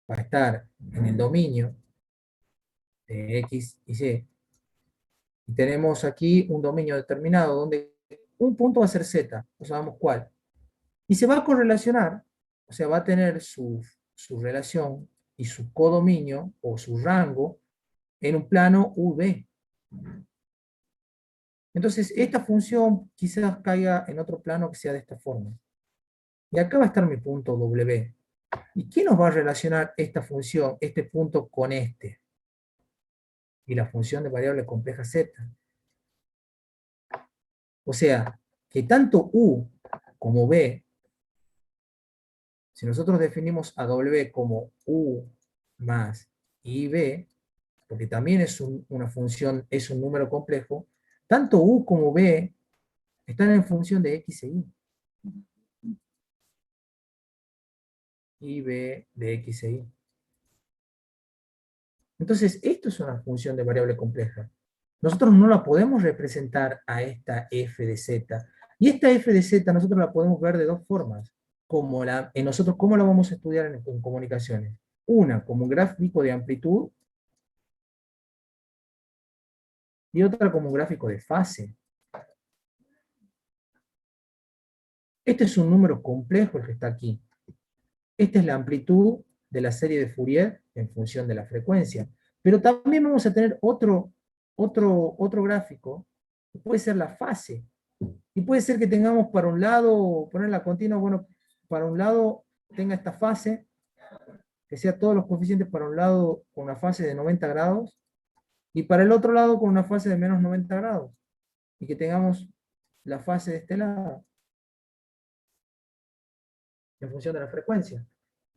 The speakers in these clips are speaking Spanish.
va a estar en el dominio de X y Y, y tenemos aquí un dominio determinado donde un punto va a ser Z, no sabemos cuál, y se va a correlacionar, o sea, va a tener su relación y su codominio o su rango en un plano UV. Entonces, esta función quizás caiga en otro plano que sea de esta forma. Y acá va a estar mi punto W. ¿Y quién nos va a relacionar esta función, este punto con este? Y la función de variable compleja Z. O sea, que tanto U como B, si nosotros definimos a W como U más IB, porque también es una función, es un número complejo, tanto U como B están en función de X e Y. Y B de X e Y. Entonces, esto es una función de variable compleja. Nosotros no la podemos representar a esta f de z. Y esta f de z nosotros la podemos ver de dos formas. ¿Cómo la vamos a estudiar en comunicaciones? Una, como un gráfico de amplitud, y otra como un gráfico de fase. Este es un número complejo el que está aquí. Esta es la amplitud de la serie de Fourier en función de la frecuencia. Pero también vamos a tener otro gráfico, que puede ser la fase. Y puede ser que tengamos para un lado, poner la continua, bueno, para un lado tenga esta fase, que sea todos los coeficientes para un lado con una fase de 90 grados, y para el otro lado con una fase de menos 90 grados. Y que tengamos la fase de este lado, en función de la frecuencia.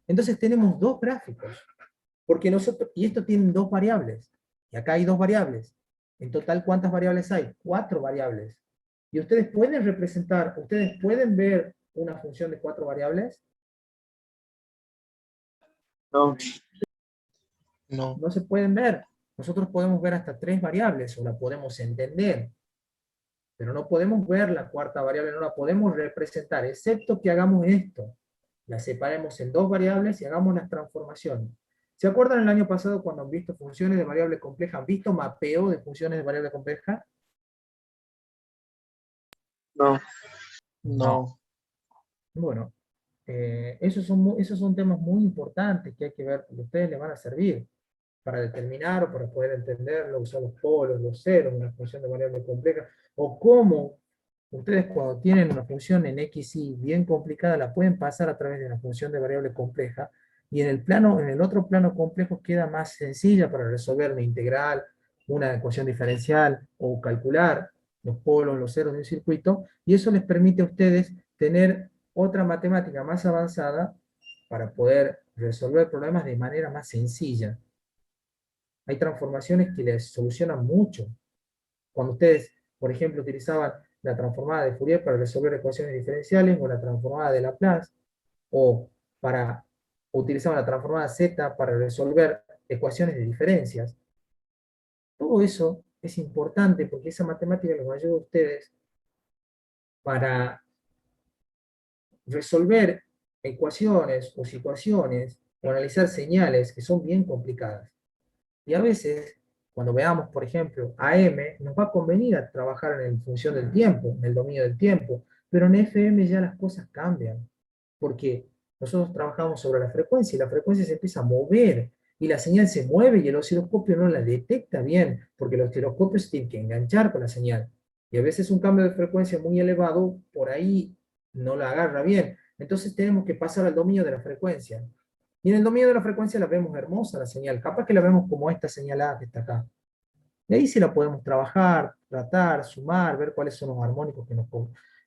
Entonces tenemos dos gráficos, porque nosotros, y esto tiene dos variables, y acá hay dos variables. En total, ¿cuántas variables hay? 4 variables. Y ustedes pueden representar, ustedes pueden ver una función de 4 variables. No. No. No se pueden ver. Nosotros podemos ver hasta 3 variables, o la podemos entender, pero no podemos ver la cuarta variable, no la podemos representar, excepto que hagamos esto. La separemos en 2 variables y hagamos las transformaciones. ¿Se acuerdan el año pasado cuando han visto funciones de variable compleja? ¿Han visto mapeo de funciones de variable compleja? No. No. Bueno, esos son temas muy importantes que hay que ver, porque a ustedes les van a servir para determinar o para poder entenderlo, usar los polos, los ceros, una función de variable compleja, o cómo ustedes cuando tienen una función en X, Y bien complicada, la pueden pasar a través de una función de variable compleja, y en el otro plano complejo queda más sencilla para resolver una integral, una ecuación diferencial, o calcular los polos, los ceros de un circuito, y eso les permite a ustedes tener otra matemática más avanzada para poder resolver problemas de manera más sencilla. Hay transformaciones que les solucionan mucho. Cuando ustedes, por ejemplo, utilizaban la transformada de Fourier para resolver ecuaciones diferenciales, o la transformada de Laplace, o para utilizaban la transformada Z para resolver ecuaciones de diferencias. Todo eso es importante porque esa matemática les ayuda a ustedes para resolver ecuaciones o situaciones o analizar señales que son bien complicadas. Y a veces, cuando veamos, por ejemplo, AM, nos va a convenir a trabajar en función del tiempo, en el dominio del tiempo, pero en FM ya las cosas cambian, porque nosotros trabajamos sobre la frecuencia y la frecuencia se empieza a mover, y la señal se mueve y el osciloscopio no la detecta bien, porque el osciloscopio se tiene que enganchar con la señal. Y a veces un cambio de frecuencia muy elevado, por ahí no la agarra bien. Entonces tenemos que pasar al dominio de la frecuencia. Y en el dominio de la frecuencia la vemos hermosa la señal. Capaz que la vemos como esta señal A que está acá. Y ahí sí la podemos trabajar, tratar, sumar, ver cuáles son los armónicos que nos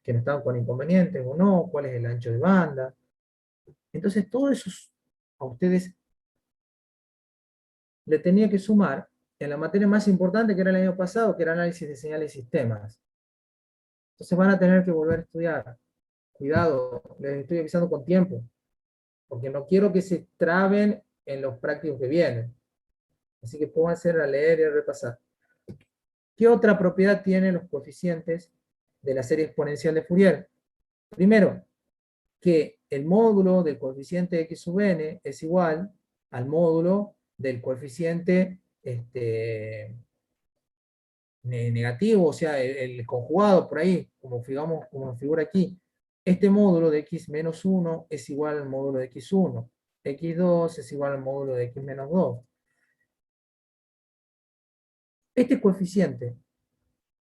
están con inconvenientes o no, cuál es el ancho de banda. Entonces todo eso a ustedes le tenía que sumar en la materia más importante que era el año pasado, que era análisis de señales y sistemas. Entonces van a tener que volver a estudiar. Cuidado, les estoy avisando con tiempo, porque no quiero que se traben en los prácticos que vienen. Así que pónganse a leer y a repasar. ¿Qué otra propiedad tienen los coeficientes de la serie exponencial de Fourier? Primero, que el módulo del coeficiente x sub n es igual al módulo del coeficiente negativo, o sea, el conjugado por ahí, como, digamos, como nos figura aquí. Este módulo de x menos 1 es igual al módulo de x1. X2 es igual al módulo de x menos 2. Este coeficiente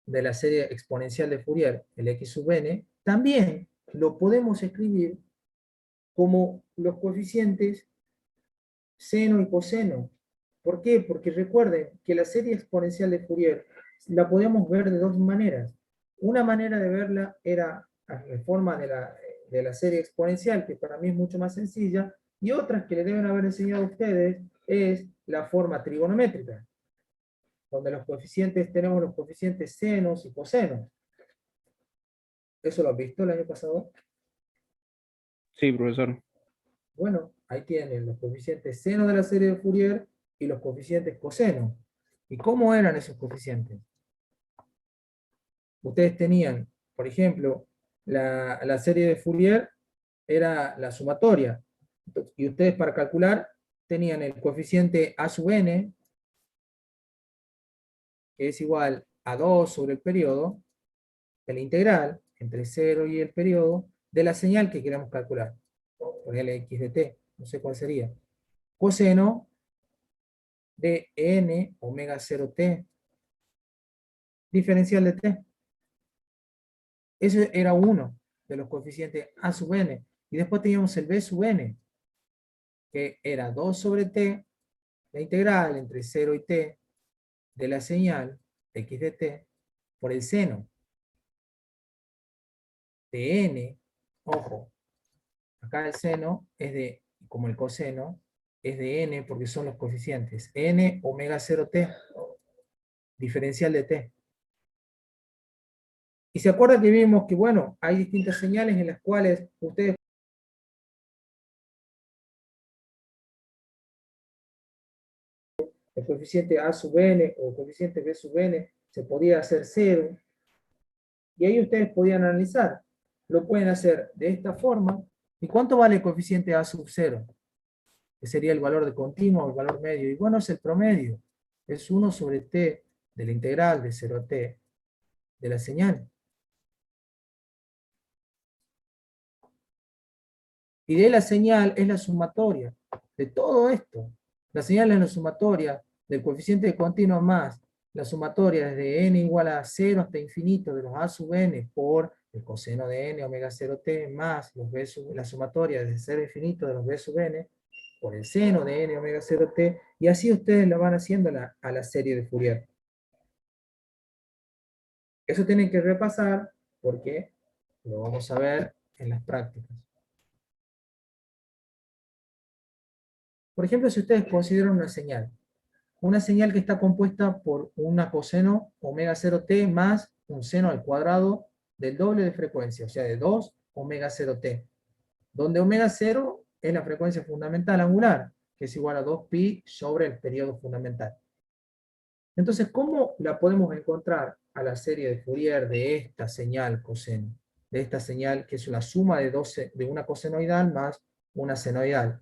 de la serie exponencial de Fourier, el x sub n, también lo podemos escribir como los coeficientes seno y coseno. ¿Por qué? Porque recuerden que la serie exponencial de Fourier la podemos ver de dos maneras. Una manera de verla era en forma de la serie exponencial, que para mí es mucho más sencilla, y otras que le deben haber enseñado a ustedes es la forma trigonométrica, donde los coeficientes, tenemos los coeficientes senos y cosenos. ¿Eso lo has visto el año pasado? Sí, profesor. Bueno, ahí tienen los coeficientes seno de la serie de Fourier y los coeficientes coseno. ¿Y cómo eran esos coeficientes? Ustedes tenían, por ejemplo, la serie de Fourier era la sumatoria. Y ustedes para calcular tenían el coeficiente a sub n, que es igual a 2 sobre el periodo, de la integral entre 0 y el periodo, de la señal que queramos calcular. Ponerle x de t, no sé cuál sería. Coseno de n omega 0t, diferencial de t. Ese era uno de los coeficientes a sub n. Y después teníamos el b sub n, que era 2 sobre t, la integral entre 0 y t de la señal x de t por el seno de n. Ojo, acá el seno es de, como el coseno, es de n porque son los coeficientes n omega 0t, diferencial de t. Y se acuerda que vimos que, bueno, hay distintas señales en las cuales ustedes el coeficiente a sub n o el coeficiente b sub n se podía hacer 0, y ahí ustedes podían analizar. Lo pueden hacer de esta forma. ¿Y cuánto vale el coeficiente a sub 0? Que sería el valor de continuo o el valor medio. Y bueno, es el promedio. Es 1 sobre t de la integral de 0 a t de la señal. Y de la señal es la sumatoria de todo esto. La señal es la sumatoria del coeficiente de continuo más la sumatoria desde n igual a 0 hasta infinito de los a sub n por el coseno de n omega 0t más los b sub, la sumatoria desde 0 a infinito de los b sub n por el seno de n omega 0t, y así ustedes lo van haciendo a la serie de Fourier. Eso tienen que repasar porque lo vamos a ver en las prácticas. Por ejemplo, si ustedes consideran una señal que está compuesta por una coseno omega 0t más un seno al cuadrado del doble de frecuencia, o sea, de 2 omega 0t, donde omega 0 es la frecuencia fundamental angular, que es igual a 2pi sobre el periodo fundamental. Entonces, ¿cómo la podemos encontrar a la serie de Fourier de esta señal coseno? De esta señal que es la suma de una cosenoidal más una senoidal.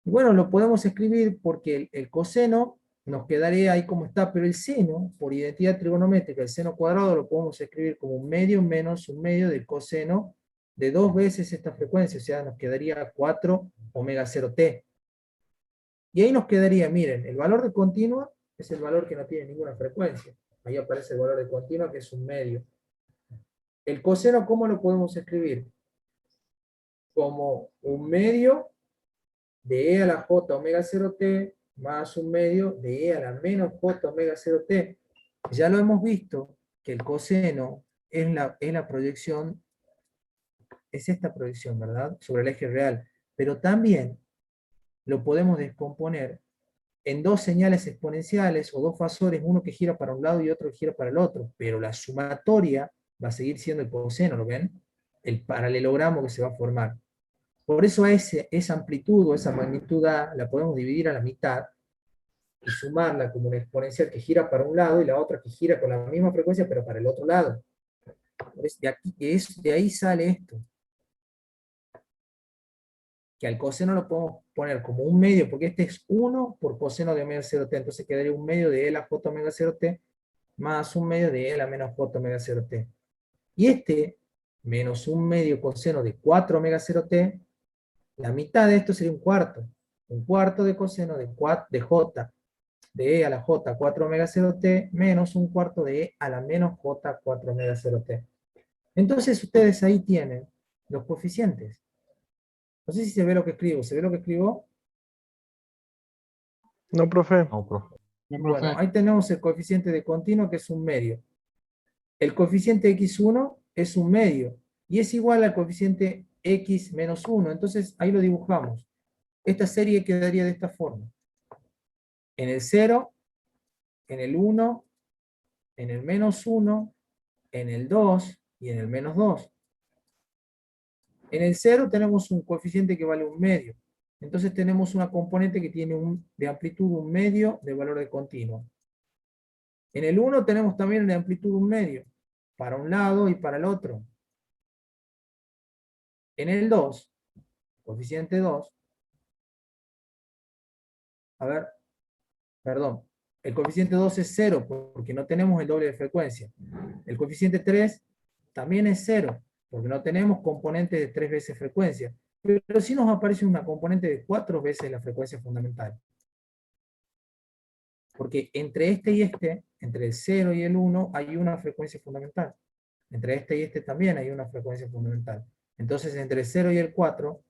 Y bueno, lo podemos escribir porque el coseno nos quedaría ahí como está, pero el seno, por identidad trigonométrica, el seno cuadrado lo podemos escribir como un medio menos un medio del coseno de 2 veces esta frecuencia, o sea, nos quedaría 4 omega 0t. Y ahí nos quedaría, miren, el valor de continua es el valor que no tiene ninguna frecuencia. Ahí aparece el valor de continua, que es un medio. El coseno, ¿cómo lo podemos escribir? Como un medio de e a la j omega 0t más un medio de e a la menos j omega 0t. Ya lo hemos visto que el coseno es la proyección, es esta proyección, ¿verdad? Sobre el eje real. Pero también lo podemos descomponer en dos señales exponenciales o dos fasores, uno que gira para un lado y otro que gira para el otro. Pero la sumatoria va a seguir siendo el coseno, ¿lo ven? El paralelogramo que se va a formar. Por eso esa amplitud o esa magnitud A la podemos dividir a la mitad y sumarla como una exponencial que gira para un lado y la otra que gira con la misma frecuencia pero para el otro lado. De ahí sale esto. que al coseno lo podemos poner como un medio, porque este es 1 por coseno de omega 0t, entonces quedaría un medio de E a la J omega 0t, más un medio de E a la menos J omega 0t. Y este, menos un medio coseno de 4 omega 0t, la mitad de esto sería un cuarto. Un cuarto de coseno de J, de E a la J 4 omega 0t, menos un cuarto de E a la menos J 4 omega 0t. Entonces ustedes ahí tienen los coeficientes. No sé si se ve lo que escribo. ¿Se ve lo que escribo? No, profe. No, profe. Bueno, ahí tenemos el coeficiente de continuo, que es un medio. El coeficiente x1 es un medio, y es igual al coeficiente x menos 1. Entonces ahí lo dibujamos. Esta serie quedaría de esta forma. En el 0, en el 1, en el menos 1, en el 2 y en el menos 2. En el 0 tenemos un coeficiente que vale un medio. Entonces tenemos una componente que tiene de amplitud un medio de valor de continuo. En el 1 tenemos también de amplitud un medio, para un lado y para el otro. En el 2, coeficiente 2, a ver, perdón, el coeficiente 2 es 0 porque no tenemos el doble de frecuencia. El coeficiente 3 también es 0 porque no tenemos componentes de 3 veces frecuencia. Pero sí nos aparece una componente de 4 veces la frecuencia fundamental. Porque entre este y este, entre el 0 y el 1, hay una frecuencia fundamental. Entre este y este también hay una frecuencia fundamental. Entonces, entre el 0 y el 4,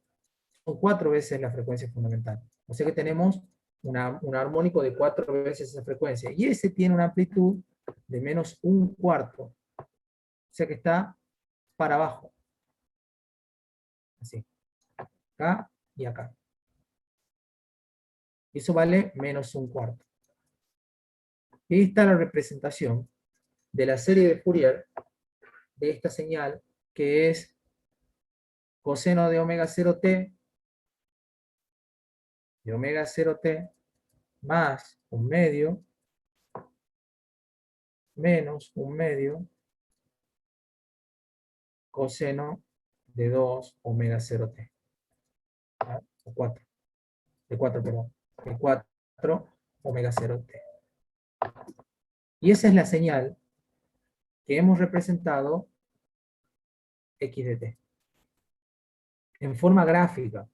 son 4 veces la frecuencia fundamental. O sea que tenemos un armónico de 4 veces esa frecuencia. Y ese tiene una amplitud de menos un cuarto. O sea que está para abajo. Así. Acá y acá. Eso vale menos un cuarto. Y ahí está la representación de la serie de Fourier de esta señal, que es coseno de omega 0t de omega 0t más un medio menos un medio coseno de 2 omega 0t. O 4. De 4, perdón. De 4 omega 0t. Y esa es la señal que hemos representado x de t. En forma gráfica.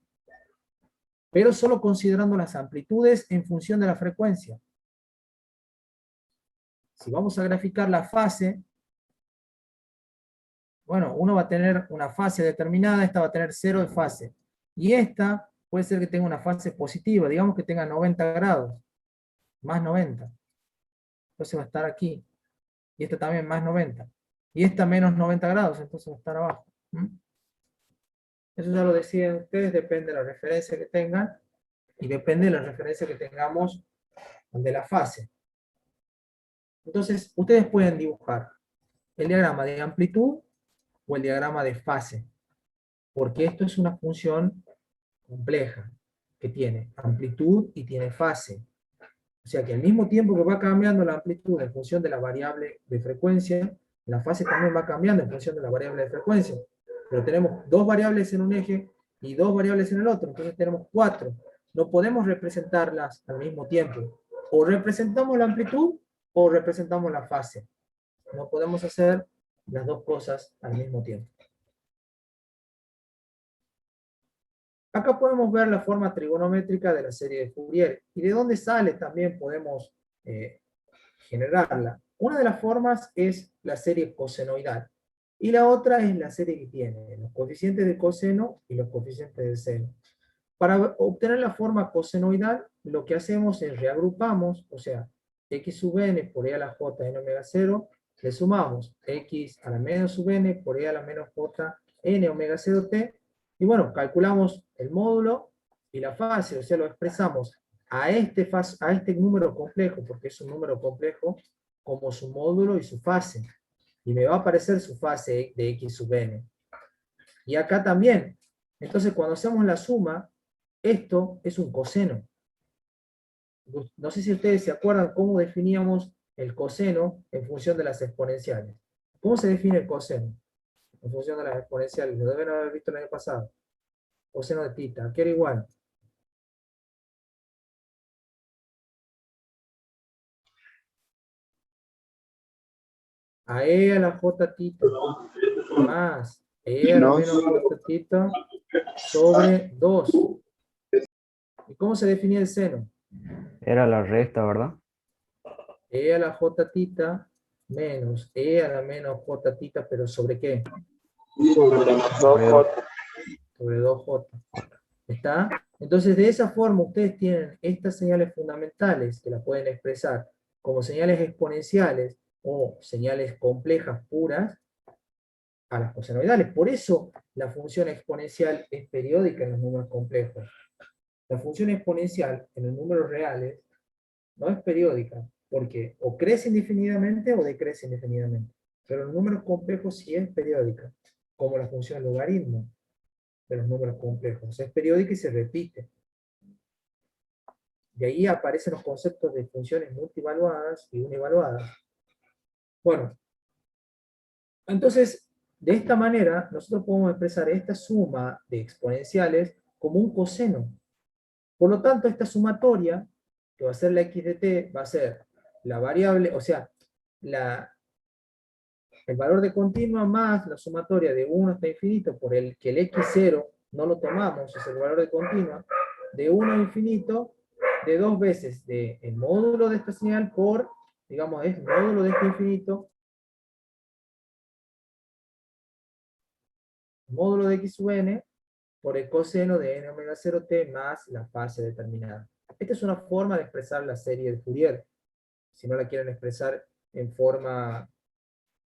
Pero solo considerando las amplitudes en función de la frecuencia. Si vamos a graficar la fase, bueno, uno va a tener una fase determinada, esta va a tener 0 de fase. Y esta puede ser que tenga una fase positiva, digamos que tenga 90 grados, más 90. Entonces va a estar aquí. Y esta también más 90. Y esta menos 90 grados, entonces va a estar abajo. Eso ya lo deciden ustedes, depende de la referencia que tengan, y depende de la referencia que tengamos de la fase. Entonces, ustedes pueden dibujar el diagrama de amplitud o el diagrama de fase, porque esto es una función compleja, que tiene amplitud y tiene fase. O sea que al mismo tiempo que va cambiando la amplitud en función de la variable de frecuencia, la fase también va cambiando en función de la variable de frecuencia. Pero tenemos dos variables en un eje y dos variables en el otro, entonces tenemos 4. No podemos representarlas al mismo tiempo. O representamos la amplitud o representamos la fase. No podemos hacer las dos cosas al mismo tiempo. Acá podemos ver la forma trigonométrica de la serie de Fourier. Y de dónde sale también podemos generarla. Una de las formas es la serie cosenoidal. Y la otra es la serie que tiene los coeficientes de coseno y los coeficientes de seno. Para obtener la forma cosenoidal, lo que hacemos es reagrupamos, o sea, x sub n por e a la j n omega 0, le sumamos x a la menos sub n por e a la menos j n omega 0t, y bueno, calculamos el módulo y la fase, o sea, lo expresamos a este número complejo, porque es un número complejo, como su módulo y su fase. Y me va a aparecer su fase de x sub n. Y acá también. Entonces, cuando hacemos la suma, esto es un coseno. No sé si ustedes se acuerdan cómo definíamos el coseno en función de las exponenciales. ¿Cómo se define el coseno en función de las exponenciales? Lo deben haber visto el año pasado. coseno de tita, ¿qué era igual? A E a la J tita más E a la menos J tita sobre 2. ¿Y cómo se definía el seno? Era la resta, ¿verdad? E a la J tita menos E a la menos J tita, pero ¿sobre qué? Sobre dos. Sobre 2J. ¿Está? Entonces, de esa forma, ustedes tienen estas señales fundamentales que las pueden expresar como señales exponenciales o señales complejas puras a las cosenoidales. Por eso, la función exponencial es periódica en los números complejos. La función exponencial en los números reales no es periódica, porque o crece indefinidamente o decrece indefinidamente. Pero en los números complejos sí es periódica, como la función logaritmo de los números complejos. Es periódica y se repite. De ahí aparecen los conceptos de funciones multivaluadas y univaluadas. Bueno, entonces, de esta manera, nosotros podemos expresar esta suma de exponenciales como un coseno. Por lo tanto, esta sumatoria, que va a ser la x de t, va a ser la variable, o sea, el valor de continua más la sumatoria de 1 hasta infinito, por el que el x0 no lo tomamos, es el valor de continua, de 1 a infinito, de 2 veces de el módulo de esta señal por, digamos, es módulo de este infinito, módulo de x sub n, por el coseno de n omega 0t más la fase determinada. Esta es una forma de expresar la serie de Fourier. Si no la quieren expresar en forma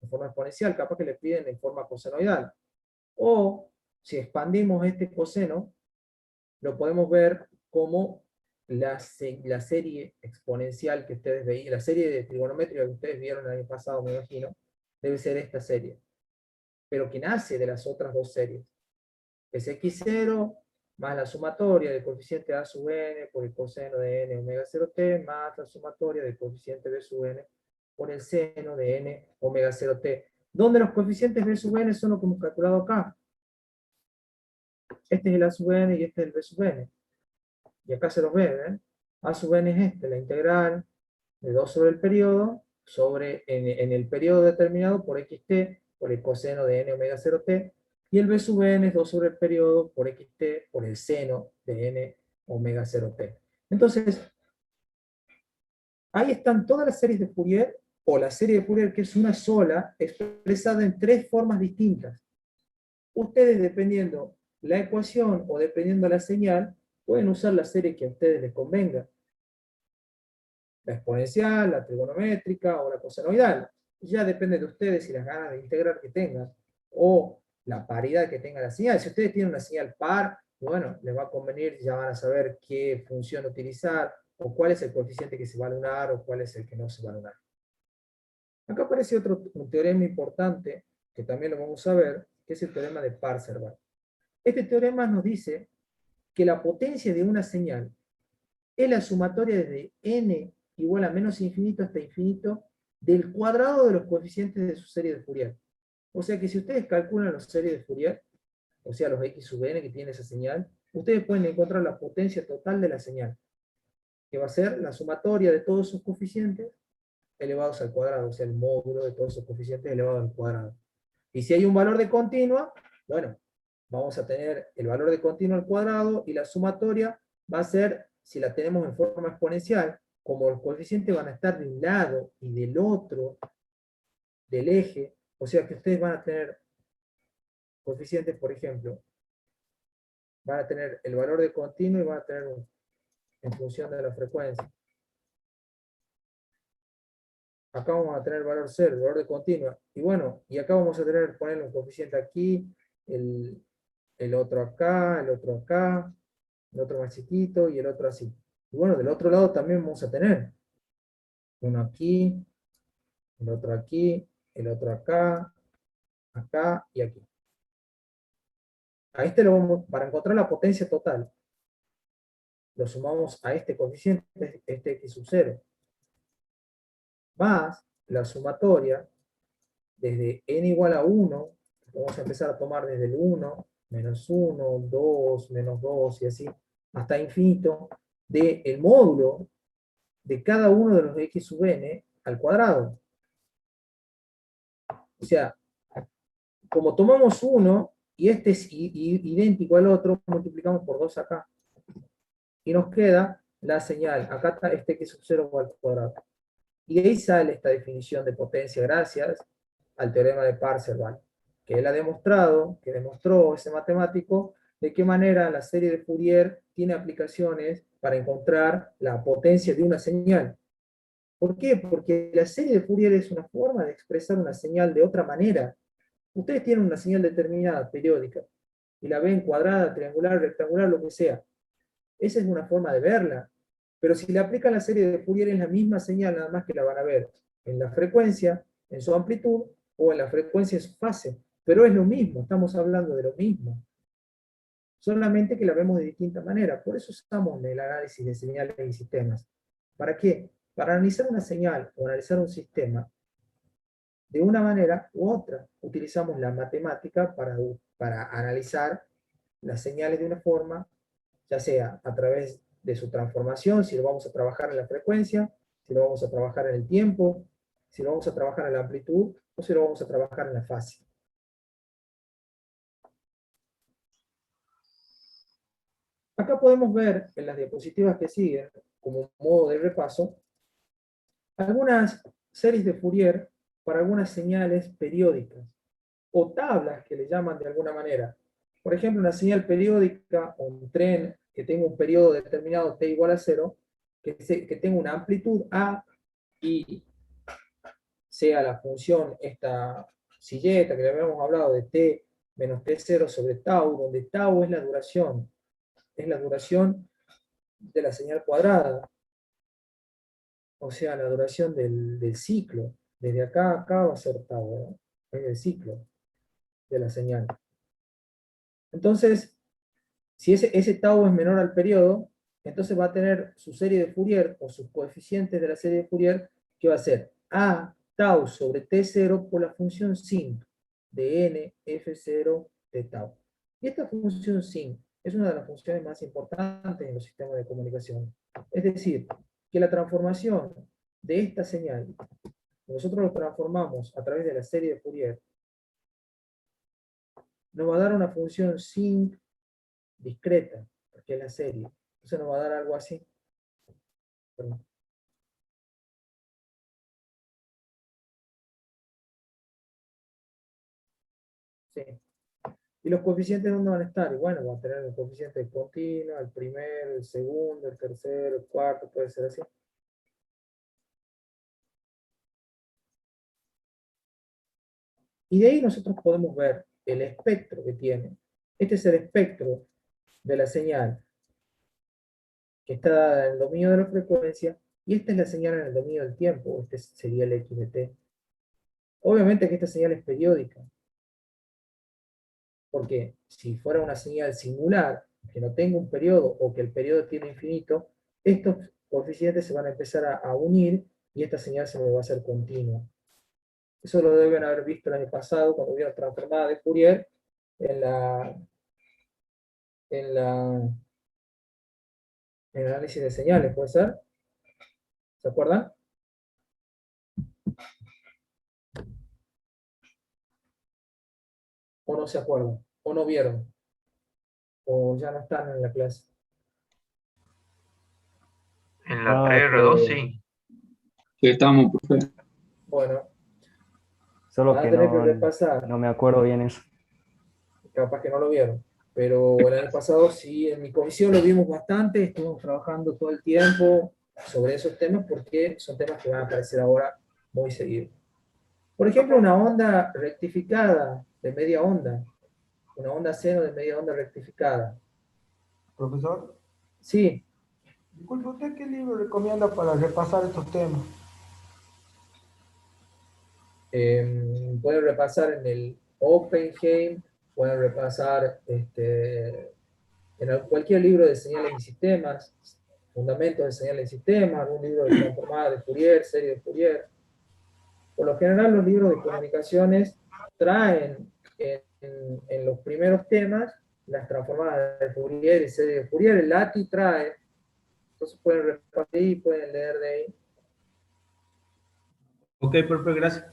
exponencial, capaz que le piden en forma cosenoidal. O, si expandimos este coseno, lo podemos ver como la serie exponencial que ustedes veían, la serie de trigonométrica que ustedes vieron el año pasado, me imagino, debe ser esta serie, pero que nace de las otras dos series. Es x0 más la sumatoria del coeficiente a sub n por el coseno de n omega 0t más la sumatoria del coeficiente b sub n por el seno de n omega 0t, donde los coeficientes b sub n son los que hemos calculado acá. Este es el a sub n y este es el b sub n. Y acá se los ve, ¿ven? A sub n es este, la integral de 2 sobre el periodo, sobre en el periodo determinado por xt, por el coseno de n omega 0t, y el b sub n es 2 sobre el periodo por xt, por el seno de n omega 0t. Entonces, ahí están todas las series de Fourier, o la serie de Fourier que es una sola, expresada en tres formas distintas. Ustedes, dependiendo la ecuación o dependiendo la señal, pueden usar la serie que a ustedes les convenga. La exponencial, la trigonométrica o la cosenoidal. Ya depende de ustedes y las ganas de integrar que tengan, o la paridad que tenga la señal. Si ustedes tienen una señal par, bueno, les va a convenir, ya van a saber qué función utilizar, o cuál es el coeficiente que se va a anular, o cuál es el que no se va a anular. Acá aparece un teorema importante, que también lo vamos a ver, que es el teorema de Parseval. Este teorema nos dice que la potencia de una señal es la sumatoria desde n igual a menos infinito hasta infinito del cuadrado de los coeficientes de su serie de Fourier. O sea que si ustedes calculan la serie de Fourier, o sea los x sub n que tiene esa señal, ustedes pueden encontrar la potencia total de la señal, que va a ser la sumatoria de todos sus coeficientes elevados al cuadrado, o sea el módulo de todos esos coeficientes elevados al cuadrado. Y si hay un valor de continua, bueno, vamos a tener el valor de continua al cuadrado, y la sumatoria va a ser, si la tenemos en forma exponencial, como los coeficientes van a estar de un lado y del otro del eje, o sea que ustedes van a tener coeficientes, por ejemplo, van a tener el valor de continuo y van a tener en función de la frecuencia. Acá vamos a tener el valor 0, el valor de continua. Y bueno, y acá vamos a poner un coeficiente aquí, el otro acá, el otro acá, el otro más chiquito y el otro así. Y bueno, del otro lado también vamos a tener uno aquí, el otro aquí, el otro acá, acá y aquí. A este lo vamos, para encontrar la potencia total, lo sumamos a este coeficiente, este x sub 0, más la sumatoria desde n igual a 1, vamos a empezar a tomar desde el 1 menos 1, 2, menos 2 y así, hasta infinito, del módulo de cada uno de los x sub n al cuadrado. O sea, como tomamos uno y este es idéntico al otro, multiplicamos por 2 acá. Y nos queda la señal, acá está este x sub 0 al cuadrado. Y de ahí sale esta definición de potencia gracias al teorema de Parseval, que él ha demostrado, que demostró ese matemático, de qué manera la serie de Fourier tiene aplicaciones para encontrar la potencia de una señal. ¿Por qué? Porque la serie de Fourier es una forma de expresar una señal de otra manera. Ustedes tienen una señal determinada, periódica, y la ven cuadrada, triangular, rectangular, lo que sea. Esa es una forma de verla. Pero si le aplican la serie de Fourier es la misma señal, nada más que la van a ver en la frecuencia, en su amplitud, o en la frecuencia en su fase. Pero es lo mismo, estamos hablando de lo mismo. Solamente que la vemos de distinta manera. Por eso usamos el análisis de señales y sistemas. ¿Para qué? Para analizar una señal o analizar un sistema de una manera u otra. Utilizamos la matemática para analizar las señales de una forma, ya sea a través de su transformación, si lo vamos a trabajar en la frecuencia, si lo vamos a trabajar en el tiempo, si lo vamos a trabajar en la amplitud, o si lo vamos a trabajar en la fase. Acá podemos ver en las diapositivas que siguen, como modo de repaso, algunas series de Fourier para algunas señales periódicas, o tablas que le llaman de alguna manera. Por ejemplo, una señal periódica o un tren que tenga un periodo determinado t igual a 0, que tenga una amplitud a y sea la función esta silleta que le habíamos hablado de t menos t0 sobre tau, donde tau es la duración de la señal cuadrada, o sea, la duración del ciclo. Desde acá a acá va a ser tau, ¿no? Es el ciclo de la señal. Entonces, si ese tau es menor al periodo, entonces va a tener su serie de Fourier, o sus coeficientes de la serie de Fourier, que va a ser a tau sobre t0 por la función sin de n f0 de tau. Y esta función sin es una de las funciones más importantes en los sistemas de comunicación. Es decir, que la transformación de esta señal, nosotros lo transformamos a través de la serie de Fourier, nos va a dar una función sin discreta, porque es la serie. Entonces nos va a dar algo así. Perdón. Sí. ¿Y los coeficientes dónde van a estar? Y bueno, van a tener el coeficiente continuo, el primero, el segundo, el tercero, el cuarto, puede ser así. Y de ahí nosotros podemos ver el espectro que tiene. Este es el espectro de la señal que está dada en el dominio de la frecuencia, y esta es la señal en el dominio del tiempo. Este sería el x de t. Obviamente que esta señal es periódica, porque si fuera una señal singular, que no tenga un periodo, o que el periodo tiene infinito, estos coeficientes se van a empezar a unir, y esta señal se me va a hacer continua. Eso lo deben haber visto el año pasado, cuando vieron transformada de Fourier, en el análisis de señales, ¿puede ser? ¿Se acuerdan? ¿O no se acuerdan? ¿O no vieron? ¿O ya no están en la clase? En la Ah, 3R2 sí. Sí, estamos, profe. Bueno, solo van a que tener que repasar. no me acuerdo bien eso. Capaz que no lo vieron, pero el año pasado sí, en mi comisión lo vimos bastante, estuvimos trabajando todo el tiempo sobre esos temas, porque son temas que van a aparecer ahora muy seguido. Por ejemplo, una onda rectificada de media onda, una onda seno de media onda rectificada. Profesor, Sí, disculpe, ¿usted qué libro recomienda para repasar estos temas? pueden repasar en el Oppenheim, pueden repasar en cualquier libro de señales y sistemas, fundamentos de señales y sistemas, algún libro de transformada de Fourier, serie de Fourier. Por lo general, los libros de comunicaciones traen en los primeros temas, las transformadas de Fourier y serie de Fourier, el ATI trae, entonces pueden repartir y pueden leer de ahí. Ok, profe, gracias.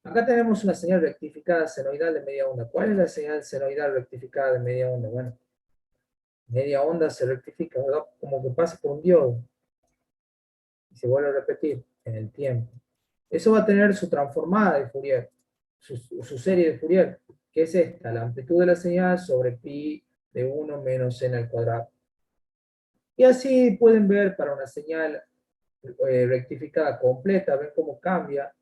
Acá tenemos una señal rectificada senoidal de media onda. ¿Cuál es la señal senoidal rectificada de media onda? Bueno, media onda se rectifica, ¿verdad? Como que pasa por un diodo y se vuelve a repetir en el tiempo. Eso va a tener su transformada de Fourier, su serie de Fourier, que es esta, la amplitud de la señal sobre pi de 1 menos n al cuadrado. Y así pueden ver para una señal rectificada completa, ven cómo cambia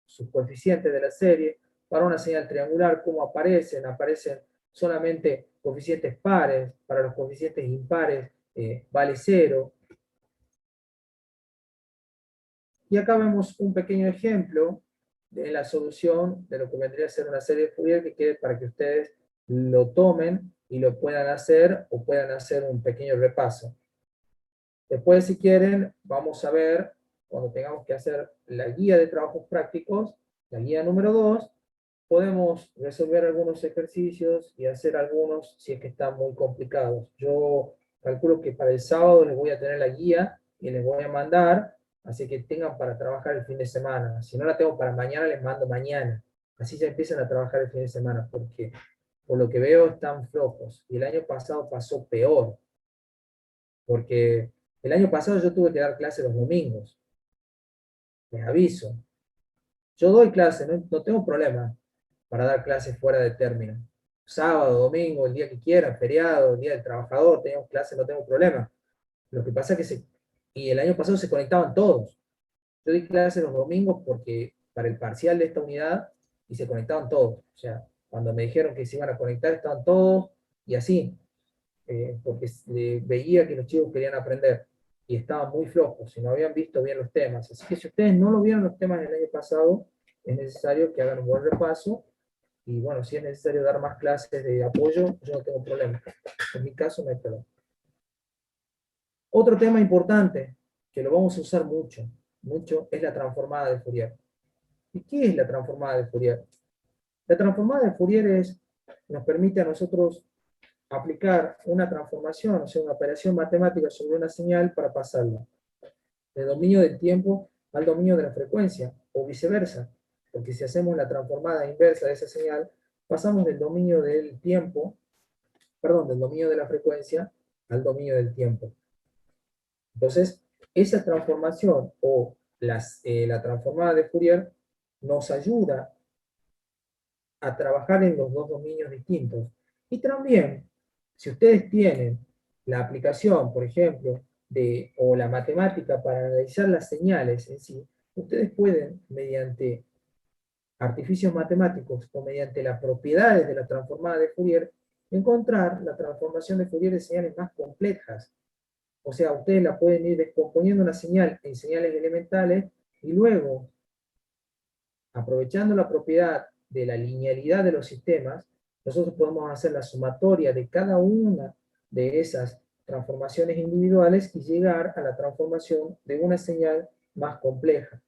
sus coeficientes de la serie. Para una señal triangular, cómo aparecen solamente coeficientes pares, para los coeficientes impares vale 0. Y acá vemos un pequeño ejemplo de la solución de lo que vendría a ser una serie de Fourier que quede para que ustedes lo tomen y lo puedan hacer o puedan hacer un pequeño repaso. Después, si quieren, vamos a ver, cuando tengamos que hacer la guía de trabajos prácticos, la guía número 2, podemos resolver algunos ejercicios y hacer algunos si es que están muy complicados. Yo calculo que para el sábado les voy a tener la guía y les voy a mandar, así que tengan para trabajar el fin de semana. Si no la tengo para mañana, les mando mañana. Así ya empiezan a trabajar el fin de semana, porque por lo que veo están flojos. Y el año pasado pasó peor, porque el año pasado yo tuve que dar clases los domingos. Les aviso. Yo doy clases, no tengo problema para dar clases fuera de término. Sábado, domingo, el día que quieran, feriado, el día del trabajador, tenemos clases, no tengo problema. Lo que pasa es que y el año pasado se conectaban todos. Yo di clases los domingos porque para el parcial de esta unidad y se conectaban todos. O sea, cuando me dijeron que se iban a conectar estaban todos y así, porque veía que los chicos querían aprender y estaban muy flojos y no habían visto bien los temas. Así que si ustedes no lo vieron los temas del año pasado, es necesario que hagan un buen repaso. Y bueno, si es necesario dar más clases de apoyo, yo no tengo problema. En mi caso no hay problema. Otro tema importante, que lo vamos a usar mucho, es la transformada de Fourier. ¿Y qué es la transformada de Fourier? La transformada de Fourier nos permite a nosotros aplicar una transformación, o sea, una operación matemática sobre una señal para pasarla del dominio del tiempo al dominio de la frecuencia, o viceversa. Porque si hacemos la transformada inversa de esa señal, pasamos del dominio del tiempo, del dominio de la frecuencia al dominio del tiempo. Entonces, esa transformación o la transformada de Fourier nos ayuda a trabajar en los dos dominios distintos. Y también, si ustedes tienen la aplicación, por ejemplo, o la matemática para analizar las señales en sí, ustedes pueden, mediante artificios matemáticos o mediante las propiedades de la transformada de Fourier, encontrar la transformación de Fourier de señales más complejas. O sea, ustedes la pueden ir descomponiendo una señal en señales elementales y luego, aprovechando la propiedad de la linealidad de los sistemas, nosotros podemos hacer la sumatoria de cada una de esas transformaciones individuales y llegar a la transformación de una señal más compleja.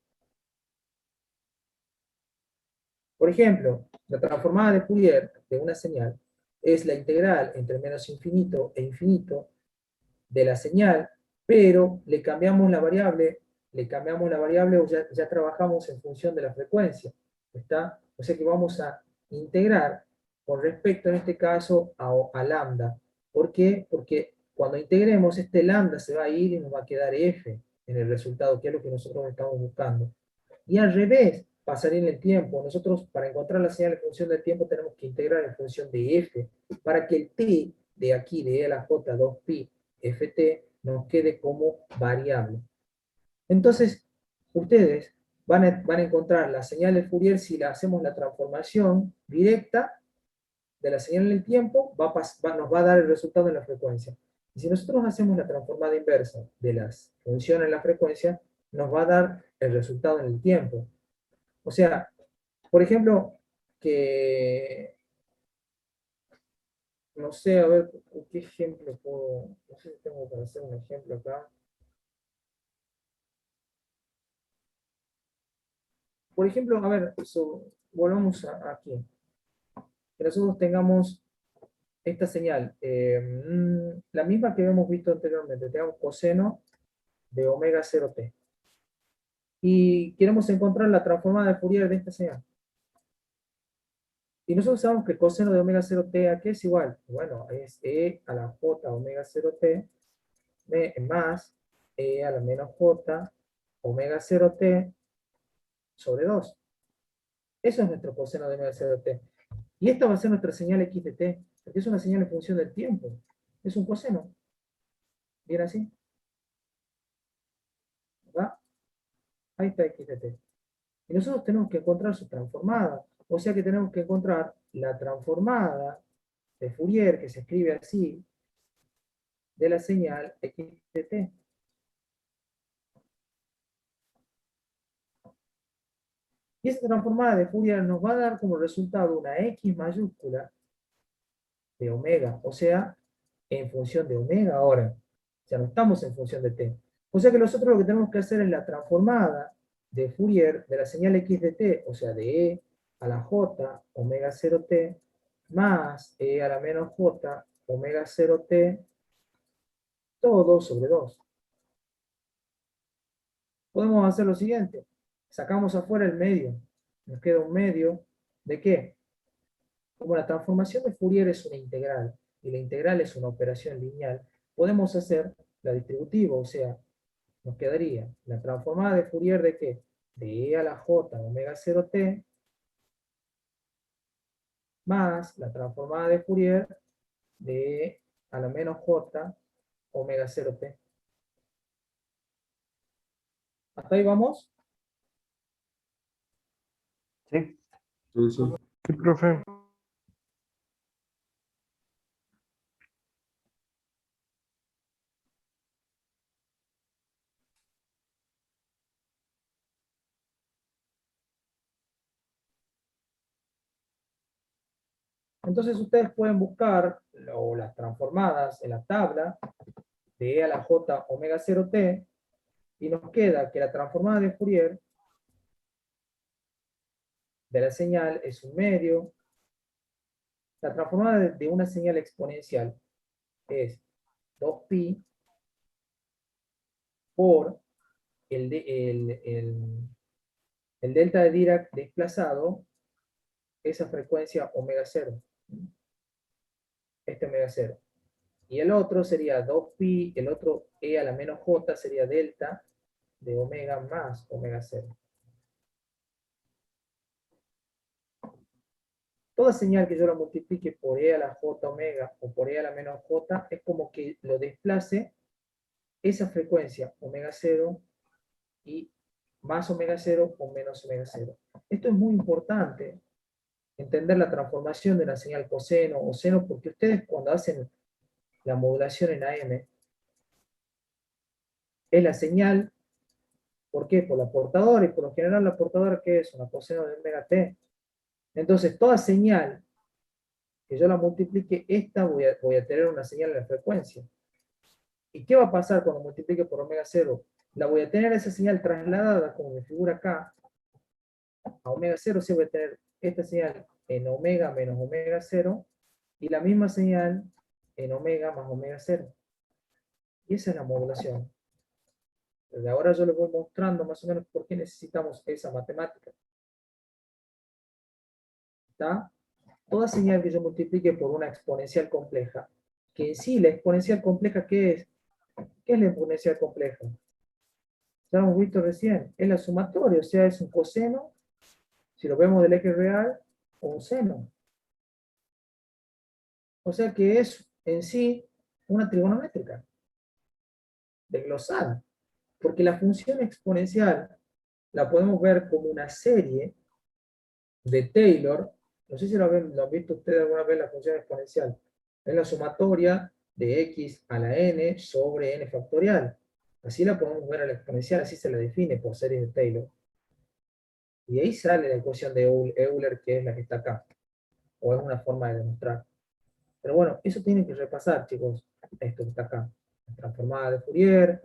Por ejemplo, la transformada de Fourier de una señal es la integral entre menos infinito e infinito de la señal, pero le cambiamos la variable o ya trabajamos en función de la frecuencia. ¿Está? O sea que vamos a integrar con respecto en este caso a lambda. ¿Por qué? Porque cuando integremos este lambda se va a ir y nos va a quedar f en el resultado, que es lo que nosotros estamos buscando. Y al revés, pasaría en el tiempo. Nosotros, para encontrar la señal en función del tiempo, tenemos que integrar en función de f, para que el t de aquí, de e a la j 2pi ft, nos quede como variable. Entonces, ustedes van a encontrar la señal de Fourier si la hacemos la transformación directa de la señal en el tiempo, nos va a dar el resultado en la frecuencia. Y si nosotros hacemos la transformada inversa de las funciones en la frecuencia, nos va a dar el resultado en el tiempo. O sea, por ejemplo, que, no sé, a ver, ¿qué ejemplo puedo? No sé si tengo para hacer un ejemplo acá. Por ejemplo, a ver, volvamos aquí. Que nosotros tengamos esta señal, la misma que hemos visto anteriormente, tengamos coseno de omega 0t. Y queremos encontrar la transformada de Fourier de esta señal. Y nosotros sabemos que coseno de omega 0t a qué es igual. Bueno, es e a la j omega 0t más e a la menos j omega 0t sobre 2. Eso es nuestro coseno de omega 0t. Y esta va a ser nuestra señal x de t, porque es una señal en función del tiempo. Es un coseno. ¿Bien así? ¿Verdad? Ahí está x de t. Y nosotros tenemos que encontrar su transformada. O sea que tenemos que encontrar la transformada de Fourier, que se escribe así, de la señal x de t. Y esa transformada de Fourier nos va a dar como resultado una x mayúscula de omega, o sea, en función de omega ahora. O sea, no estamos en función de t. O sea que nosotros lo que tenemos que hacer es la transformada de Fourier de la señal x de t, o sea, de e a la j omega 0t, más e a la menos j omega 0t, todo 2 sobre 2. Podemos hacer lo siguiente. Sacamos afuera el medio. Nos queda un medio. ¿De qué? Como la transformación de Fourier es una integral, y la integral es una operación lineal, podemos hacer la distributiva, o sea, nos quedaría la transformada de Fourier ¿de qué? De e a la j omega 0t, más la transformada de Fourier de e a la menos j omega 0t. ¿Hasta ahí vamos? Sí. Profesor. Sí, profe. Entonces ustedes pueden buscar las transformadas en la tabla de e a la j omega 0t, y nos queda que la transformada de Fourier de la señal es un medio. La transformada de una señal exponencial es 2pi por el delta de Dirac desplazado, esa frecuencia omega 0. Este omega 0. Y el otro sería 2pi, el otro e a la menos j sería delta de omega más omega 0. Toda señal que yo la multiplique por e a la j omega o por e a la menos j es como que lo desplace esa frecuencia omega 0 y más omega 0 o menos omega 0. Esto es muy importante, entender la transformación de una señal coseno o seno, porque ustedes cuando hacen la modulación en AM, es la señal, ¿por qué? Por la portadora, y por lo general la portadora, ¿qué es? Una coseno de omega t. Entonces, toda señal que yo la multiplique, esta voy a tener una señal en la frecuencia. ¿Y qué va a pasar cuando multiplique por omega 0? La voy a tener esa señal trasladada, como me figura acá, a omega 0, sí voy a tener esta señal en omega menos omega 0, y la misma señal en omega más omega 0. Y esa es la modulación. Desde ahora yo les voy mostrando más o menos por qué necesitamos esa matemática. ¿Está? Toda señal que yo multiplique por una exponencial compleja, que en sí la exponencial compleja, ¿qué es? ¿Qué es la exponencial compleja? Ya lo hemos visto recién, es la sumatoria, o sea, es un coseno, si lo vemos del eje real, o un seno. O sea que es en sí una trigonométrica, desglosada, porque la función exponencial la podemos ver como una serie de Taylor. No sé si lo han visto ustedes alguna vez la función exponencial. Es la sumatoria de x a la n sobre n factorial. Así la podemos ver a la exponencial, así se la define por series de Taylor. Y ahí sale la ecuación de Euler, que es la que está acá. O es una forma de demostrar. Pero bueno, eso tienen que repasar, chicos. Esto que está acá. La transformada de Fourier.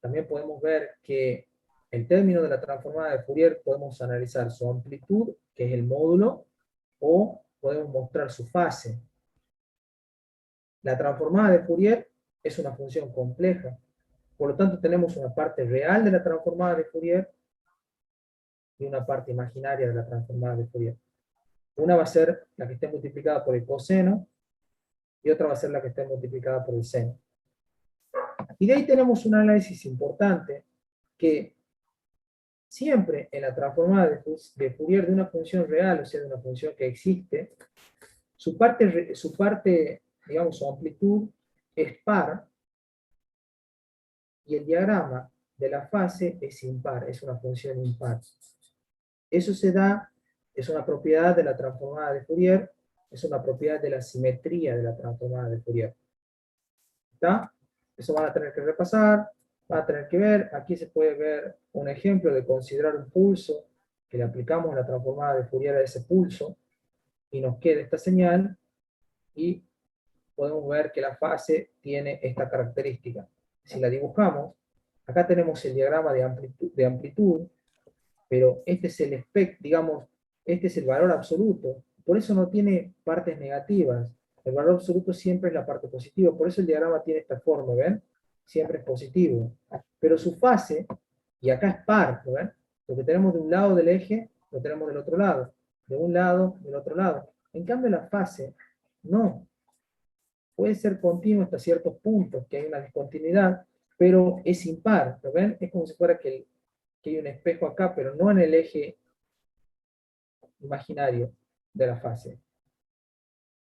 También podemos ver que el término de la transformada de Fourier podemos analizar su amplitud, que es el módulo, o podemos mostrar su fase. La transformada de Fourier es una función compleja, por lo tanto tenemos una parte real de la transformada de Fourier y una parte imaginaria de la transformada de Fourier. Una va a ser la que esté multiplicada por el coseno, y otra va a ser la que esté multiplicada por el seno. Y de ahí tenemos un análisis importante, que siempre en la transformada de Fourier de una función real, o sea, de una función que existe, su parte, digamos, su amplitud es par, y el diagrama de la fase es impar, es una función impar. Eso se da, es una propiedad de la transformada de Fourier, es una propiedad de la simetría de la transformada de Fourier. ¿Está? Eso van a tener que repasar, van a tener que ver. Aquí se puede ver un ejemplo de considerar un pulso, que le aplicamos la transformada de Fourier a ese pulso, y nos queda esta señal, y podemos ver que la fase tiene esta característica. Si la dibujamos, acá tenemos el diagrama de amplitud, pero este es el espectro, digamos, este es el valor absoluto, por eso no tiene partes negativas. El valor absoluto siempre es la parte positiva, por eso el diagrama tiene esta forma, ¿ven? Siempre es positivo. Pero su fase, y acá es par, ¿ven? Lo que tenemos de un lado del eje, lo tenemos del otro lado. De un lado, del otro lado. En cambio la fase, no. Puede ser continuo hasta ciertos puntos, que hay una discontinuidad, pero es impar, ¿lo ven? Es como si fuera que hay un espejo acá, pero no en el eje imaginario de la fase.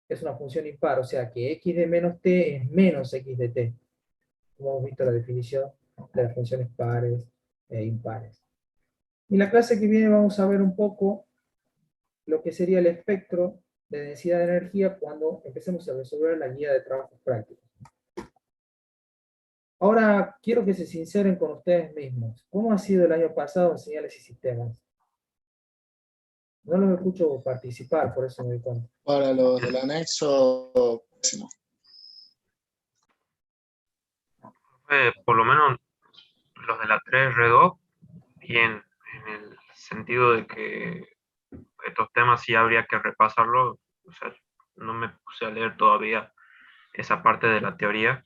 Es una función impar, o sea que x de menos t es menos x de t. Como hemos visto la definición de las funciones pares e impares. Y en la clase que viene vamos a ver un poco lo que sería el espectro de densidad de energía cuando empecemos a resolver la guía de trabajos prácticos. Ahora quiero que se sinceren con ustedes mismos. ¿Cómo ha sido el año pasado en señales y sistemas? No los escucho participar, por eso me doy cuenta. Para los del anexo, pésimo. Por lo menos los de la 3R2, bien, en el sentido de que estos temas sí habría que repasarlos. O sea, no me puse a leer todavía esa parte de la teoría,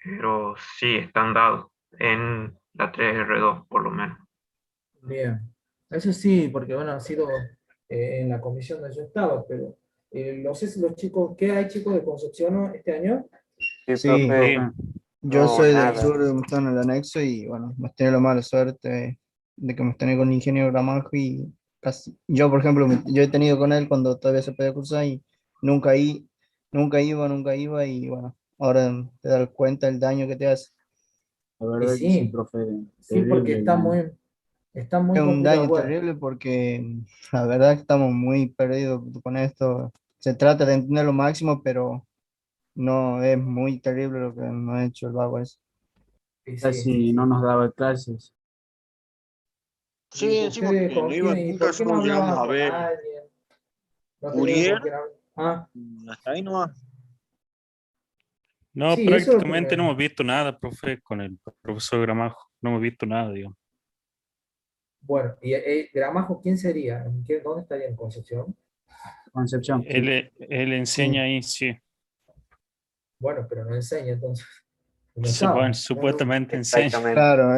pero sí están dados en la 3R2, por lo menos. Bien. Eso sí, porque bueno, ha sido en la comisión donde yo estaba, pero no sé si los chicos, ¿qué hay chicos de Concepción este año? Sí, Sí, yo soy del nada. sur, me están en el anexo y bueno, hemos tenido la mala suerte de que me estén con el ingeniero Gramajo y casi, yo por ejemplo, yo he tenido con él cuando todavía se podía cursar y nunca, nunca iba y bueno, ahora te das cuenta el daño que te hace. La Y verdad que sí, sí, profe. sí, porque Terrible el daño. está muy Es un complicado. daño Bueno, terrible porque la verdad que estamos muy perdidos con esto. Se trata de entender lo máximo, pero no es muy terrible lo que nos ha hecho el vago ese. y sí, sí, Casi no sí. nos daba clases. ¿Y Sí, encima ustedes en con la IVA quién? ¿Y nunca por qué no solo llegamos hablaban a con ver alguien? ¿No tenían Fourier, con quién hablar? Ah, hasta ahí nomás. no, sí, eso es lo que prácticamente no me... hemos visto nada, profe, con el profesor Gramajo. No hemos visto nada, digamos. Bueno, ¿y Gramajo quién sería? ¿Dónde estaría en Concepción? Concepción. Él enseña ahí, sí. Bueno, pero no enseña, entonces. No estaba. Bueno, No, no. supuestamente enseña. Exactamente. Claro,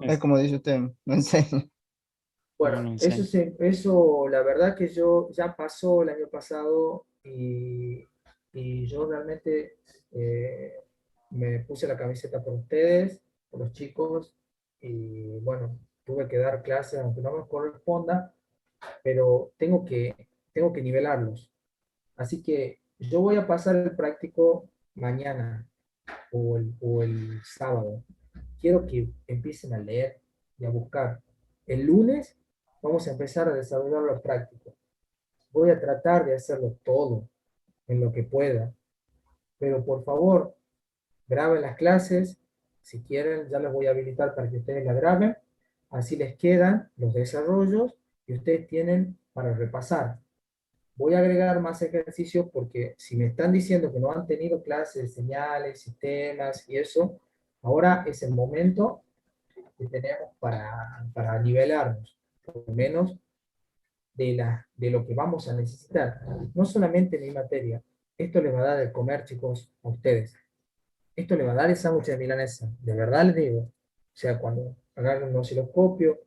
es como dice usted, no enseña. Bueno, No, no eso, enseña. eso la verdad que yo ya pasó el año pasado y yo realmente me puse la camiseta por ustedes, por los chicos, y bueno, tuve que dar clases aunque no me corresponda, pero tengo que nivelarlos. Así que yo voy a pasar el práctico mañana o el sábado. Quiero que empiecen a leer y a buscar. El lunes vamos a empezar a desarrollar los prácticos. Voy a tratar de hacerlo todo en lo que pueda, pero por favor, graben las clases. Si quieren, ya las voy a habilitar para que ustedes la graben. Así les quedan los desarrollos y ustedes tienen para repasar. Voy a agregar más ejercicios porque si me están diciendo que no han tenido clases de señales, sistemas y eso, ahora es el momento que tenemos para nivelarnos, por lo menos de lo que vamos a necesitar. No solamente en mi materia, esto les va a dar de comer, chicos, a ustedes. Esto le va a dar el sándwich de milanesa, de verdad les digo. O sea, cuando agarren un osciloscopio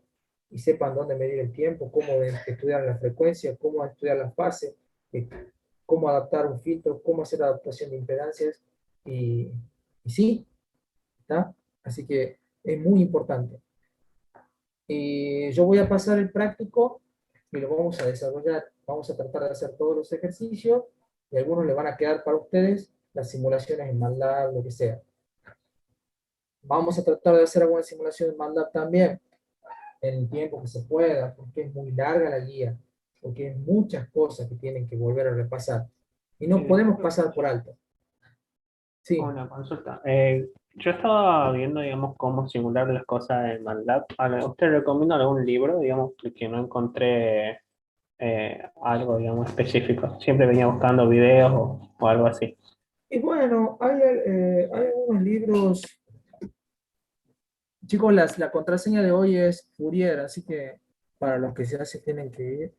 y sepan dónde medir el tiempo, cómo estudiar la frecuencia, cómo estudiar las fases, eh, cómo adaptar un filtro, cómo hacer adaptación de impedancias, y, y sí, ¿está? Así que es muy importante. Yo voy a pasar el práctico y lo vamos a desarrollar. Vamos a tratar de hacer todos los ejercicios y algunos le van a quedar para ustedes las simulaciones en MATLAB, lo que sea. Vamos a tratar de hacer alguna simulación en MATLAB también, en el tiempo que se pueda, porque es muy larga la guía, porque hay muchas cosas que tienen que volver a repasar. Y no podemos pasar por alto. Sí, Una consulta. Yo estaba viendo, digamos, cómo simular las cosas en MATLAB. ¿Usted recomienda algún libro, digamos, que no encontré algo, digamos, específico? Siempre venía buscando videos o algo así. y bueno, hay algunos libros. Chicos, la contraseña de hoy es Fourier, así que para los que ya se tienen que ir.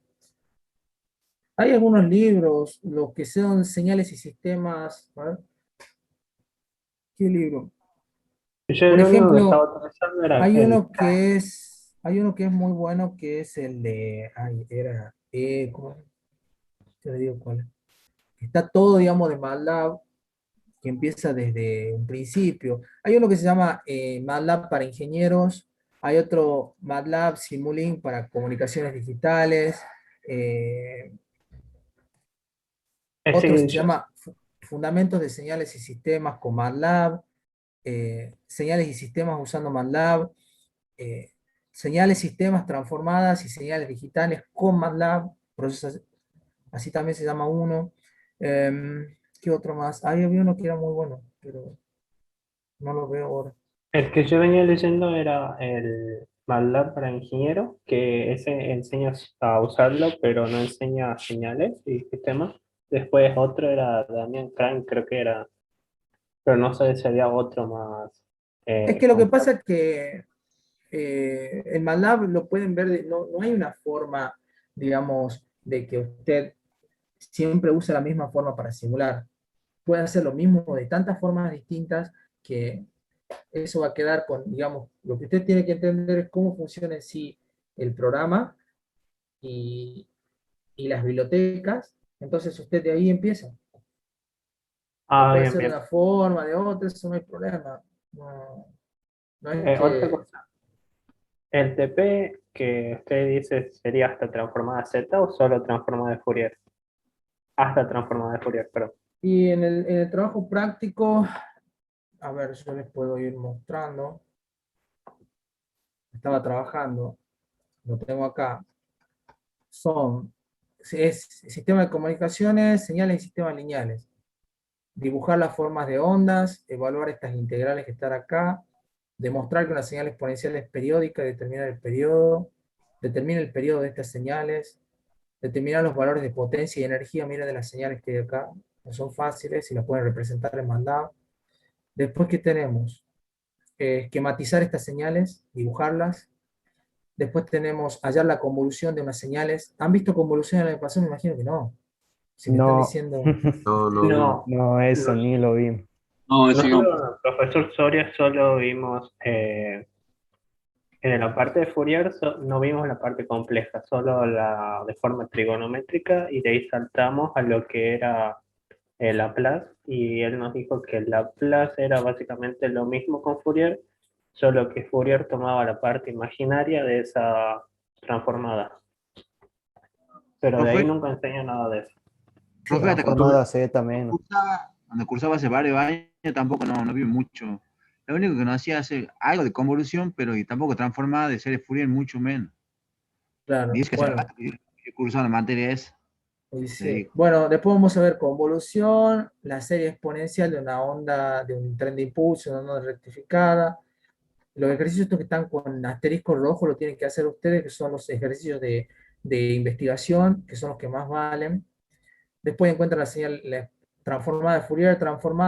Hay algunos libros, los que son señales y sistemas. A ver, ¿qué libro? Yo Por lo único que ejemplo, estaba utilizando era hay el... hay uno que es muy bueno, que es el de, ay, era, ¿cómo? Te digo cuál es. Está todo, digamos, de MATLAB, que empieza desde un principio. Hay uno que se llama MATLAB para ingenieros, hay otro MATLAB Simulink para comunicaciones digitales, eh, otro se sí, llama Fundamentos de señales y sistemas con MATLAB, señales y sistemas usando MATLAB, eh, señales, sistemas transformadas y señales digitales con MATLAB, procesos, así también se llama uno. ¿Qué otro más? Ahí había uno que era muy bueno, pero no lo veo ahora. el que yo venía leyendo era el MATLAB para ingeniero, que ese enseña a usarlo, pero no enseña señales y sistemas. Después otro era Damian Crank, creo que era, pero no sé si había otro más Es que lo que pasa completo. es que el MATLAB lo pueden ver, no, no hay una forma, digamos, de que usted siempre use la misma forma para simular. Puede hacer lo mismo de tantas formas distintas que eso va a quedar con, digamos, lo que usted tiene que entender es cómo funciona en sí el programa y, y las bibliotecas. Entonces usted de ahí empieza. Lo Ah, puede bien, hacer de bien. una forma, de otra, eso no hay problema. No, no es Otra que... cosa, ¿el TP que usted dice sería hasta transformada Z o solo transformada de Fourier? Hasta transformada de Fourier, pero Y en el trabajo práctico, a ver, yo les puedo ir mostrando. Estaba trabajando, lo tengo acá. Es sistema de comunicaciones, señales y sistemas lineales. Dibujar las formas de ondas, evaluar estas integrales que están acá, demostrar que una señal exponencial es periódica, determina el periodo de estas señales, determinar los valores de potencia y energía, miren de las señales que hay acá, no son fáciles y las pueden representar en MATLAB. Después, ¿qué tenemos? Esquematizar estas señales, dibujarlas. Después tenemos hallar la convolución de unas señales. ¿Han visto convolución en la ecuación? Me imagino que no. Si me están No, diciendo... No, no, no. no. no, eso ni lo vi. No, eso no. Nosotros, profesor Soria, solo vimos en la parte de Fourier, no vimos la parte compleja, solo la de forma trigonométrica y de ahí saltamos a lo que era el Laplace y él nos dijo que el Laplace era básicamente lo mismo con Fourier, solo que Fourier tomaba la parte imaginaria de esa transformada. Pero de ahí Profe, nunca enseñó nada de eso. Sí, profe, hasta Transformada Z menos. cuando cursaba hace varios años tampoco no vi mucho. Lo único que nos hacía hacer algo de convolución, pero y tampoco transformada de series Fourier mucho menos. claro. Dice que hace Bueno, rato que yo cursaba la materia esa, te dice, digo. bueno, después vamos a ver convolución, la serie exponencial de una onda, de un tren de impulso, una onda rectificada. Los ejercicios estos que están con asterisco rojo lo tienen que hacer ustedes, que son los ejercicios de investigación, que son los que más valen. Después encuentran la señal transformada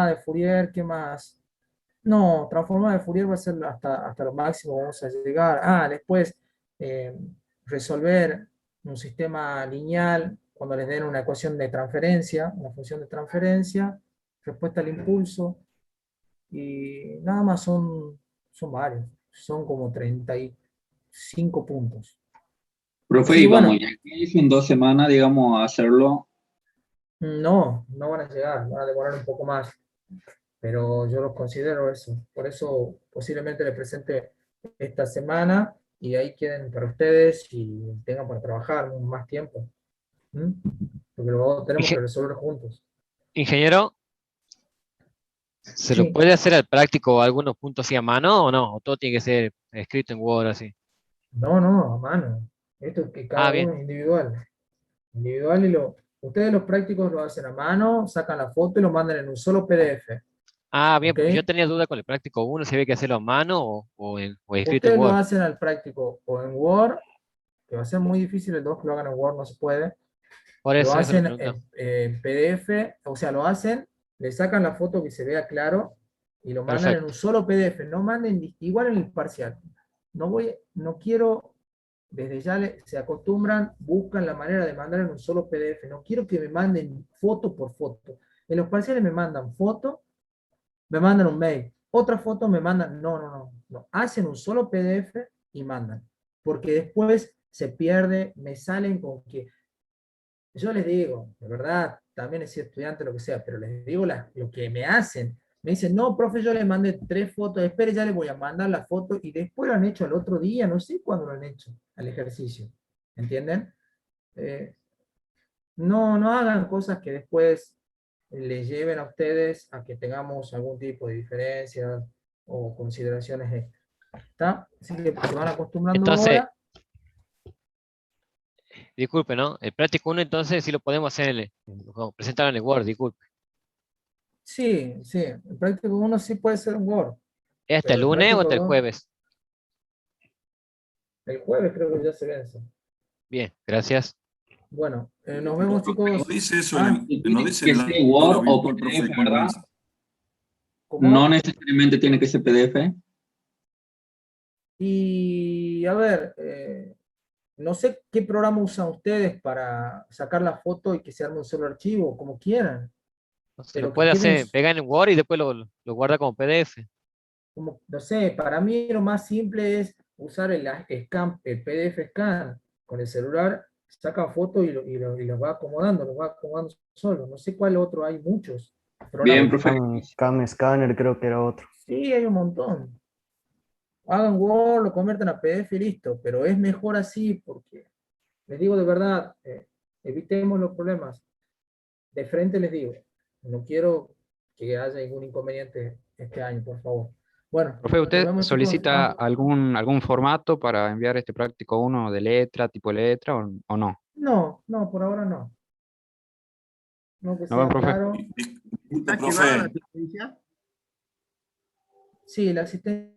de Fourier, ¿qué más? No, transformar de Fourier va a ser hasta lo máximo vamos a llegar. Después eh, resolver un sistema lineal cuando les den una ecuación de transferencia, una función de transferencia, respuesta al impulso, y nada más son varios, son como 35 puntos. Profe, Sí, y vamos, bueno, ya que hizo en 2 semanas, digamos, hacerlo. no van a llegar, van a demorar un poco más, pero yo los considero eso. Por eso posiblemente les presente esta semana y ahí queden para ustedes y tengan para trabajar más tiempo. ¿Mm? Porque lo tenemos que resolver juntos. Ingeniero, ¿se lo Sí, puede hacer al práctico algunos puntos así a mano o no? ¿O todo tiene que ser escrito en Word así? no, a mano. Esto es que Ah, cada bien. uno es individual. Individual ustedes los prácticos lo hacen a mano, sacan la foto y lo mandan en un solo PDF. Ah, bien, ¿Ok? porque yo tenía duda con el práctico uno si había que hacerlo a mano o escrito en Ustedes lo Word. hacen al práctico o en Word, que va a ser muy difícil el dos que lo hagan en Word, no se puede. Por Lo eso le hacen preguntaba. en PDF, o sea, lo hacen, le sacan la foto que se vea claro y lo mandan en un Perfecto. solo PDF. No manden igual en el parcial. No quiero, desde ya se acostumbran, buscan la manera de mandar en un solo PDF. No quiero que me manden foto por foto. En los parciales me mandan foto, me mandan un mail, otra foto me mandan, no, hacen un solo PDF y mandan, porque después se pierde, me salen con que, yo les digo, de verdad, también he sido estudiante, lo que sea, pero les digo lo que me hacen, me dicen, no, profe, yo les mandé 3 fotos, espere, ya les voy a mandar la foto, y después lo han hecho al otro día, no sé cuándo lo han hecho, al ejercicio, ¿entienden? Eh, no hagan cosas que después les lleven a ustedes a que tengamos algún tipo de diferencias o consideraciones extra. ¿Está? Así que se van acostumbrando Entonces, ahora. disculpe, ¿no? El práctico uno entonces sí lo podemos hacer, presentar en el Word, disculpe. Sí, el práctico 1 sí puede ser un Word, ¿Es hasta pero el el lunes o práctico hasta el 2 jueves? el jueves creo que ya se vence. Bien, gracias. Bueno, nos vemos, chicos. Dice eso Y no tiene dice que en ser la aula Word o virtual, profe, PDF, cuál ¿verdad? es. No ¿Cómo? necesariamente tiene que ser PDF. Y a ver, no sé qué programa usan ustedes para sacar la foto y que se arme un solo archivo, como quieran, Se lo pero que puede queden hacer, pegar en Word y después lo guarda como PDF. como, no sé, para mí lo más simple es usar el PDF scan con el celular, saca foto y lo va acomodando, solo. No sé cuál otro, hay muchos Bien, programas. profe. Cam Scanner creo que era otro. Sí, hay un montón. Hagan Word, lo convierten a PDF y listo, pero es mejor así porque, les digo de verdad, evitemos los problemas. De frente les digo, no quiero que haya ningún inconveniente este año, por favor. Bueno, Profe, nos ¿usted vemos, chicos. solicita algún formato para enviar este práctico uno de letra, tipo letra o no? No, por ahora no. No, que ¿No ven, sea profe? claro. ¿Está activada la asistencia? Sí, la asistencia